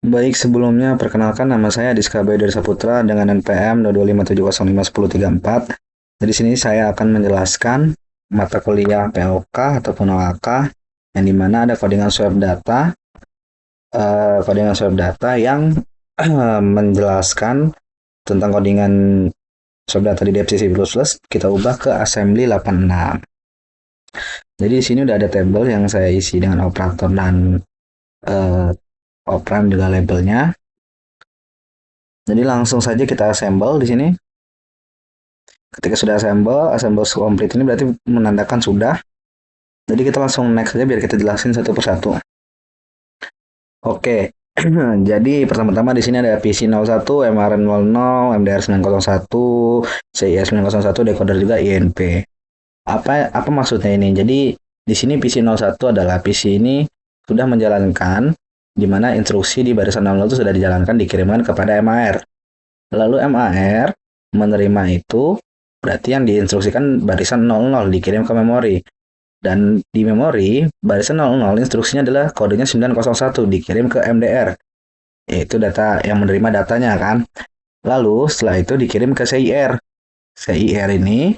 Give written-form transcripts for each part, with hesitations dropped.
Baik, sebelumnya perkenalkan nama saya Diska Bayu Saputra dengan NPM 22570510334. Jadi sini saya akan menjelaskan mata kuliah POK ataupun OAK yang dimana ada codingan swab data, yang menjelaskan tentang codingan swab data di DFC C++, kita ubah ke assembly 86. Jadi di sini udah ada tabel yang saya isi dengan operator dan uh, operan juga labelnya. Jadi langsung saja kita assemble di sini. Ketika sudah assemble complete ini berarti menandakan sudah. Jadi kita langsung next saja biar kita jelasin satu persatu. Oke. Jadi pertama-tama di sini ada PC01, MRN00, MDR901, CIS901, decoder juga INP. Apa maksudnya ini? Jadi di sini PC01 adalah PC ini sudah menjalankan di mana instruksi di barisan 00 itu sudah dijalankan dikirimkan kepada MAR. Lalu MAR menerima itu berarti yang diinstruksikan barisan 00 dikirim ke memori. Dan di memori, barisan 00 instruksinya adalah kodenya 901 dikirim ke MDR. Yaitu data yang menerima datanya kan. Lalu setelah itu dikirim ke CIR. CIR ini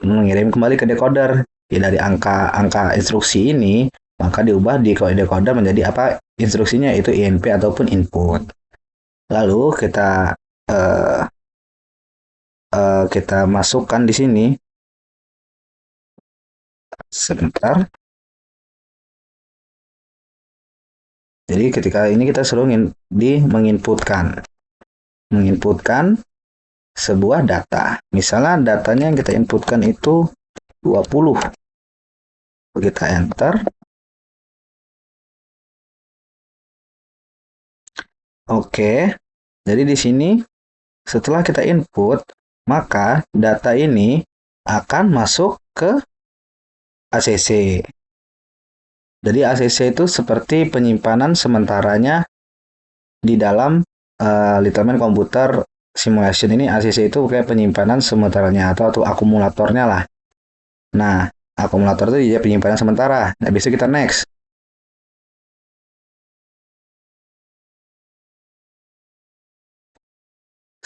mengirim kembali ke decoder. Ya, dari angka instruksi ini maka diubah di decoder menjadi apa instruksinya itu INP ataupun input. Lalu kita masukkan di sini sebentar. Jadi ketika ini kita suruh menginputkan sebuah data. Misalnya datanya yang kita inputkan itu 20. Kita enter. Oke. Jadi di sini setelah kita input, maka data ini akan masuk ke ACC. Jadi ACC itu seperti penyimpanan sementaranya di dalam Littleman Computer Simulation ini. ACC itu kayak penyimpanan sementaranya atau akumulatornya lah. Nah, akumulator itu dia penyimpanan sementara. Nah, besok kita next.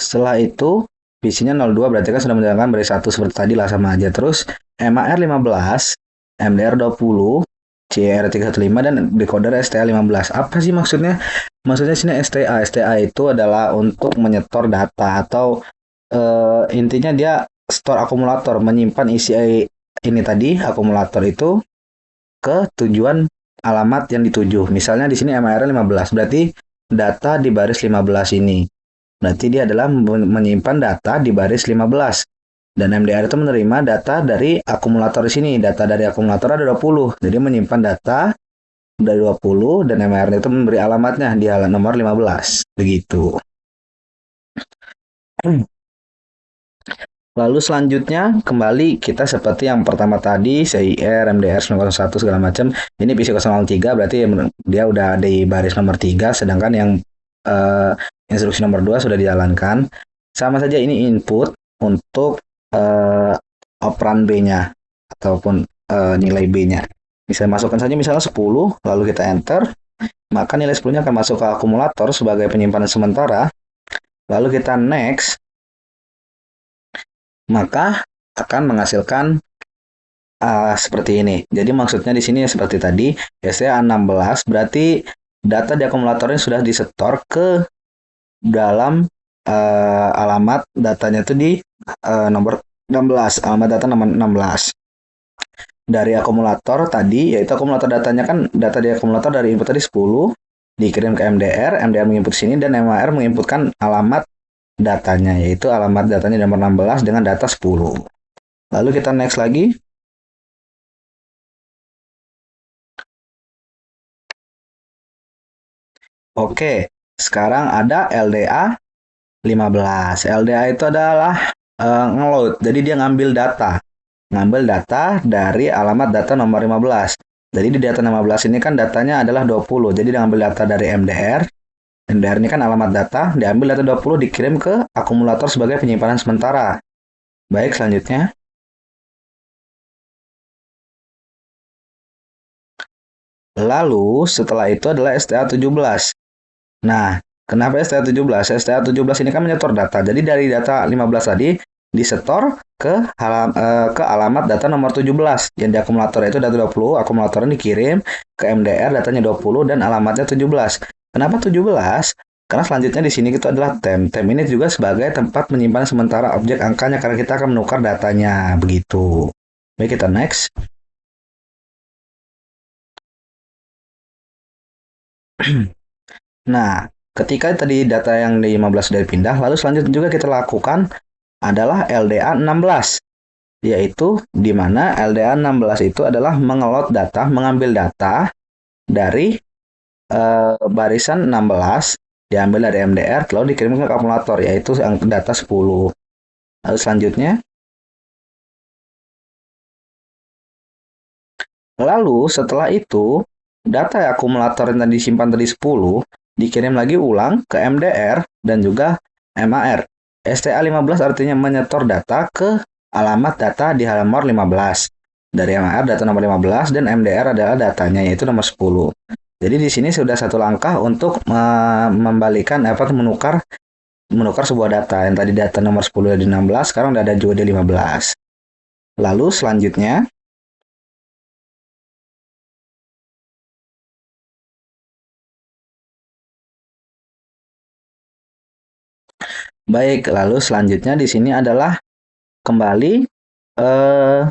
Setelah itu, PC-nya 02 berarti kan sudah menjalankan baris 1 seperti tadi lah sama aja. Terus MAR 15, MDR 20, CR 315 dan decoder STA 15. Apa sih maksudnya? Maksudnya sini STA. STA itu adalah untuk menyetor data atau intinya dia store akumulator, menyimpan isi ini tadi akumulator itu ke tujuan alamat yang dituju. Misalnya di sini MAR 15, berarti data di baris 15 ini. Berarti dia adalah menyimpan data di baris 15. Dan MDR itu menerima data dari akumulator di sini. Data dari akumulator ada 20. Jadi menyimpan data dari 20 dan MR itu memberi alamatnya di halaman nomor 15. Begitu. Lalu selanjutnya kembali kita seperti yang pertama tadi CIR, MDR 901 segala macam. Ini PC003 berarti dia udah di baris nomor 3 sedangkan yang instruksi nomor 2 sudah dijalankan. Sama saja ini input untuk operan B-nya ataupun nilai B-nya. Bisa masukkan saja misalnya 10 lalu kita enter, maka nilai 10-nya akan masuk ke akumulator sebagai penyimpanan sementara. Lalu kita next, maka akan menghasilkan seperti ini. Jadi maksudnya di sini seperti tadi, STA16 berarti data di akumulatornya sudah disetor ke dalam alamat datanya itu di nomor 16, alamat data nomor 16. Dari akumulator tadi, yaitu akumulator datanya kan data di akumulator dari input tadi 10, dikirim ke MDR, MDR menginput sini, dan MAR menginputkan alamat datanya, yaitu alamat datanya nomor 16 dengan data 10. Lalu kita next lagi. Oke, sekarang ada LDA 15. LDA itu adalah ngeload, jadi dia ngambil data dari alamat data nomor 15. Jadi di data 15 ini kan datanya adalah 20. Jadi dia ngambil data dari MDR. MDR ini kan alamat data, diambil data 20 dikirim ke akumulator sebagai penyimpanan sementara. Baik, selanjutnya. Lalu setelah itu adalah STA 17. Nah, kenapa STA17? STA17 ini kan menyetor data. Jadi dari data 15 tadi disetor ke alamat data nomor 17 yang di akumulator, itu data 20, akumulatornya dikirim ke MDR, datanya 20 dan alamatnya 17. Kenapa 17? Karena selanjutnya di sini itu adalah tem. Tem ini juga sebagai tempat menyimpan sementara objek angkanya karena kita akan menukar datanya begitu. Baik, kita next. Nah, ketika tadi data yang di 15 sudah dipindah, lalu selanjutnya juga kita lakukan adalah LDA 16, yaitu di mana LDA 16 itu adalah mengambil data dari barisan 16, diambil dari MDR, lalu dikirim ke akumulator, yaitu data 10. Lalu selanjutnya, setelah itu, data akumulator yang tadi disimpan tadi 10, dikirim lagi ulang ke MDR dan juga MAR. STA15 artinya menyetor data ke alamat data di halaman 15. Dari MAR data nomor 15 dan MDR adalah datanya yaitu nomor 10. Jadi di sini sudah satu langkah untuk membalikan menukar sebuah data. Yang tadi data nomor 10 di 16, sekarang udah ada juga di 15. Lalu selanjutnya, baik, lalu selanjutnya di sini adalah kembali eh,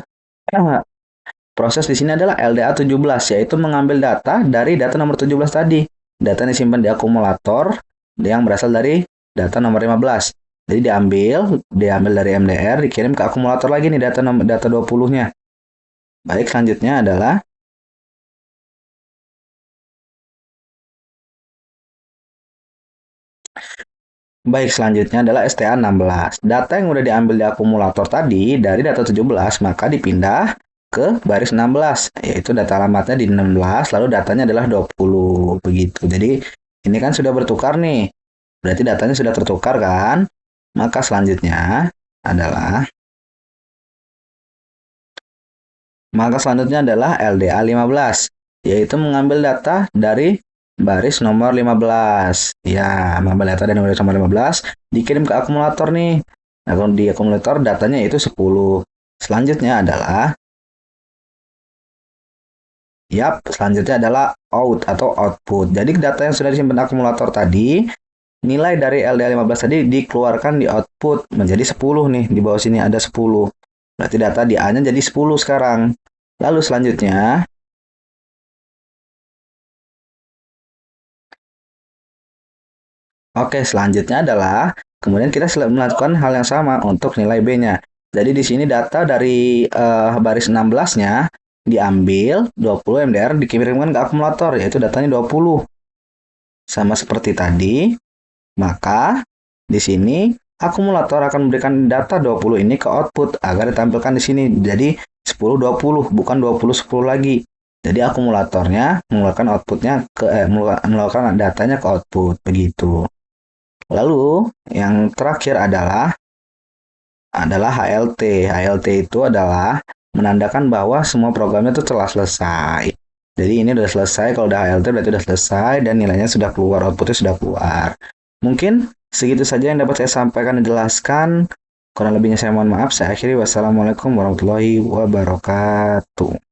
proses di sini adalah LDA 17, yaitu mengambil data dari data nomor 17 tadi. Data yang disimpan di akumulator yang berasal dari data nomor 15. Jadi diambil dari MDR, dikirim ke akumulator lagi nih data 20-nya. Baik, selanjutnya adalah STA 16. Data yang udah diambil di akumulator tadi dari data 17 maka dipindah ke baris 16, yaitu data alamatnya di 16, lalu datanya adalah 20 begitu. Jadi ini kan sudah bertukar nih. Berarti datanya sudah tertukar kan? Maka selanjutnya adalah LDA 15, yaitu mengambil data dari baris nomor 15. Ya, mengambil data dari baris nomor 15, dikirim ke akumulator nih. Nah, kalau di akumulator datanya itu 10. Selanjutnya adalah selanjutnya adalah out atau output. Jadi data yang sudah disimpan akumulator tadi, nilai dari LDA 15 tadi dikeluarkan di output menjadi 10 nih. Di bawah sini ada 10. Berarti data di A-nya jadi 10 sekarang. Lalu selanjutnya, selanjutnya adalah kemudian kita melakukan hal yang sama untuk nilai B-nya. Jadi di sini data dari baris 16-nya diambil 20 MDR dikirimkan ke akumulator, yaitu datanya 20. Sama seperti tadi, maka di sini akumulator akan memberikan data 20 ini ke output agar ditampilkan di sini. Jadi 10-20, bukan 20-10 lagi. Jadi akumulatornya mengeluarkan datanya ke output begitu. Lalu yang terakhir adalah HLT. HLT itu adalah menandakan bahwa semua programnya itu telah selesai. Jadi ini sudah selesai, kalau udah HLT berarti sudah selesai dan nilainya sudah keluar, outputnya sudah keluar. Mungkin segitu saja yang dapat saya sampaikan dan jelaskan. Kurang lebihnya saya mohon maaf. Saya akhiri. Wassalamualaikum warahmatullahi wabarakatuh.